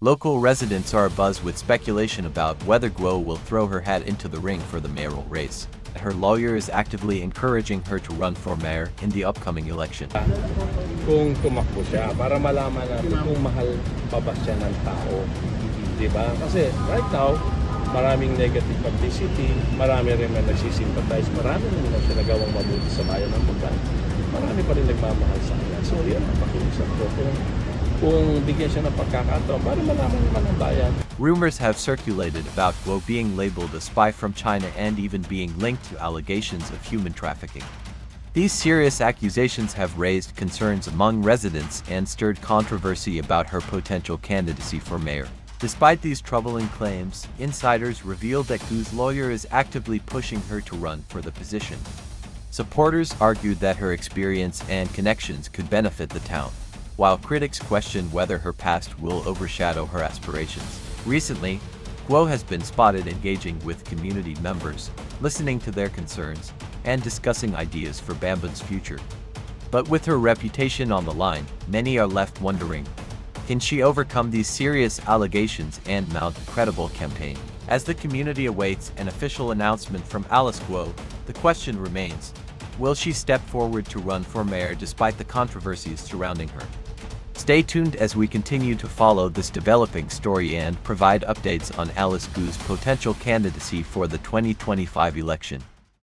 Local residents are abuzz with speculation about whether Guo will throw her hat into the ring for the mayoral race. Her lawyer is actively encouraging her to run for mayor in the upcoming election. Kung tumakbo siya, para malaman natin kung mahal pa ba siya ng tao. Diba? Kasi right now, maraming negative publicity, marami rin na nagsisimpatize, marami rin na siya nagawang mabuti sa bayan ng Bulacan. Marami pa rin nagmamahal sa kanya. So yan ang pakiusap ko. Kung bigyan siya ng pagkakataon, para malaman naman ng bayan. Rumors have circulated about Guo being labeled a spy from China and even being linked to allegations of human trafficking. These serious accusations have raised concerns among residents and stirred controversy about her potential candidacy for mayor. Despite these troubling claims, insiders revealed that Guo's lawyer is actively pushing her to run for the position. Supporters argued that her experience and connections could benefit the town, while critics questioned whether her past will overshadow her aspirations. Recently, Guo has been spotted engaging with community members, listening to their concerns, and discussing ideas for Bamban's future. But with her reputation on the line, many are left wondering, can she overcome these serious allegations and mount a credible campaign? As the community awaits an official announcement from Alice Guo, the question remains, will she step forward to run for mayor despite the controversies surrounding her? Stay tuned as we continue to follow this developing story and provide updates on Alice Guo's potential candidacy for the 2025 election.